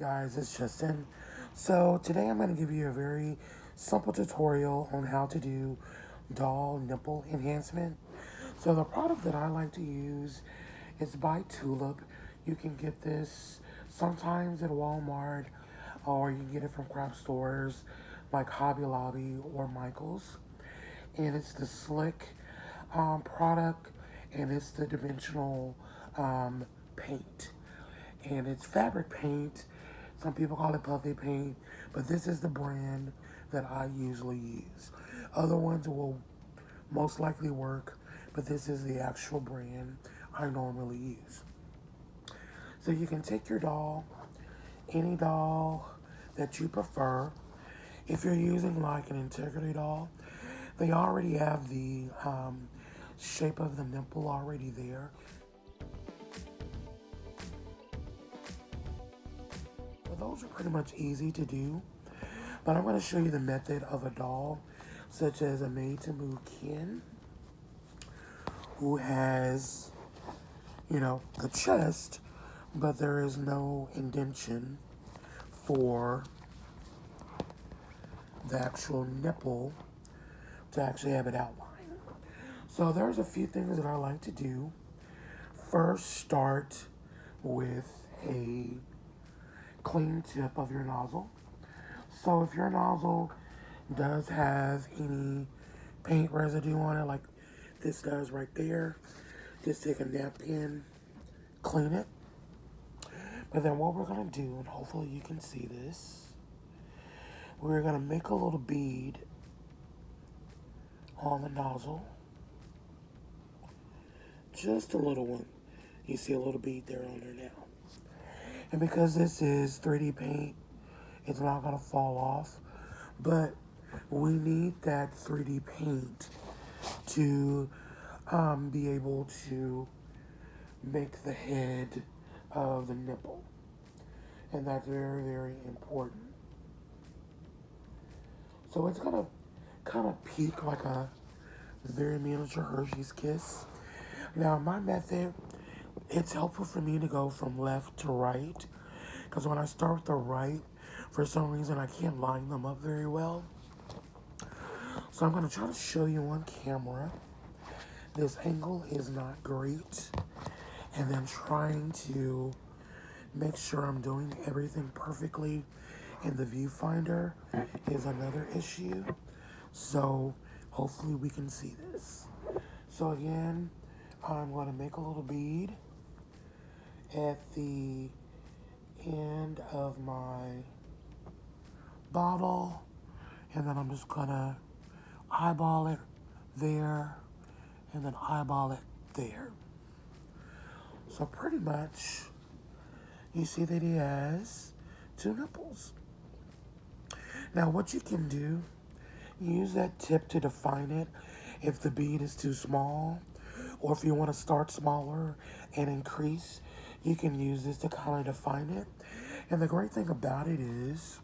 guys, it's Justin. So today I'm going to give you a very simple tutorial on how to do doll nipple enhancement. So the product that I like to use is by Tulip. You can get this sometimes at Walmart, or you can get it from craft stores like Hobby Lobby or Michael's. And it's the slick product, and it's the dimensional paint, and it's fabric paint. Some people call it puffy paint, but this is the brand that I usually use. Other ones will most likely work, but this is the actual brand I normally use. So you can take your doll, any doll that you prefer. If you're using like an integrity doll, they already have the shape of the nipple already there. So those are pretty much easy to do, but I'm going to show you the method of a doll such as a Made to Move Ken, who has, the chest, but there is no indentation for the actual nipple to actually have it outlined. So there's a few things that I like to do. First, start with a clean tip of your nozzle. So if your nozzle does have any paint residue on it, like this does right there, just take a napkin, clean it. But then what we're gonna do, and hopefully you can see this, we're gonna make a little bead on the nozzle. Just a little one. You see a little bead there on there now. And because this is 3D paint, it's not gonna fall off, but we need that 3D paint to be able to make the head of the nipple. And that's very, very important. So it's gonna kind of peak like a very miniature Hershey's Kiss. Now my method, it's helpful for me to go from left to right, because when I start with the right, for some reason I can't line them up very well. So I'm going to try to show you on camera. This angle is not great. And then trying to make sure I'm doing everything perfectly in the viewfinder is another issue. So hopefully we can see this. So again, I'm going to make a little bead at the end of my bottle, and then I'm just gonna eyeball it there, and then eyeball it there. So pretty much, you see that he has two nipples. Now what you can do, use that tip to define it if the bead is too small, or if you want to start smaller and increase, you can use this to kind of define it. And the great thing about it is,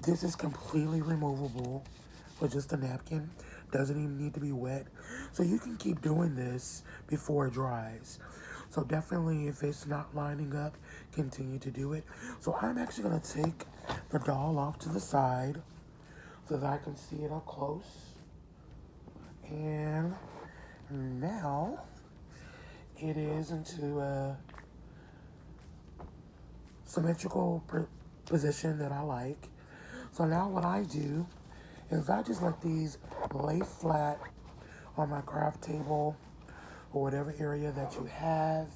this is completely removable with just a napkin. Doesn't even need to be wet. So you can keep doing this before it dries. So definitely, if it's not lining up, continue to do it. So I'm actually going to take the doll off to the side so that I can see it up close. And now it is into a symmetrical position that I like. So now what I do is I just let these lay flat on my craft table or whatever area that you have.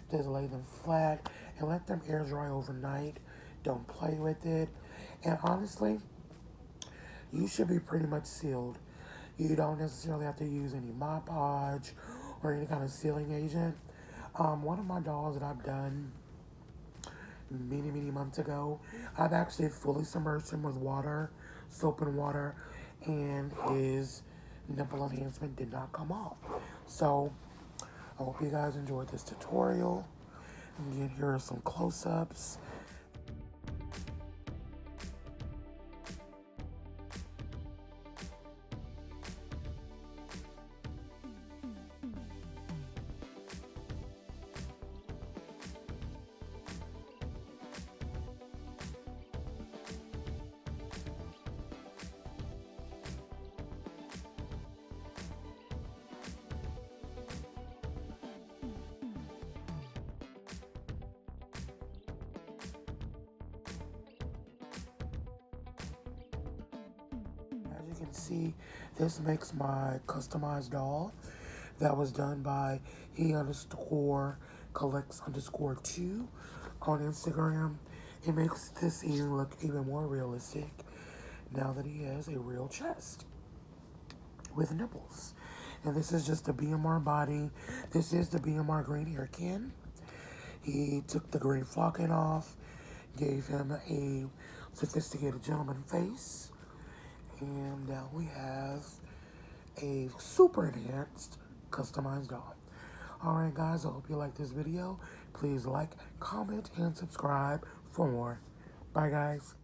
Just lay them flat and let them air dry overnight. Don't play with it. And honestly, you should be pretty much sealed. You don't necessarily have to use any Mod Podge or any kind of sealing agent. One of my dolls that I've done many months ago, I've actually fully submerged him with water, soap and water, and his nipple enhancement did not come off. So I hope you guys enjoyed this tutorial. Again, here are some close-ups. see, this makes my customized doll that was done by he underscore collects underscore 2 on Instagram. It makes this even look even more realistic now that he has a real chest with nipples. And this is just a BMR body. This is the BMR green hairkin. He took the green flocking off, gave him a sophisticated gentleman face, and now we have a super enhanced customized doll. Alright guys, I hope you like this video. Please like, comment, and subscribe for more. Bye guys.